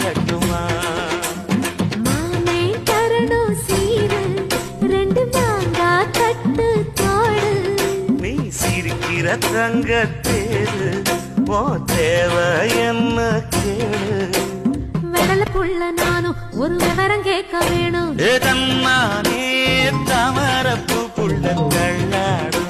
கட்டுமா மாமே தரணும் சீரு ரெண்டு மாங்கா தட்டு தோடு நீ சிரிக்கிற தங்க தேரு போ தேவை என்ன கேளு வெடல புள்ள நானும் ஒரு விவரம் கேட்க வேணும் தன்னானே தாமரப்பு புள்ள கள்ளாடும்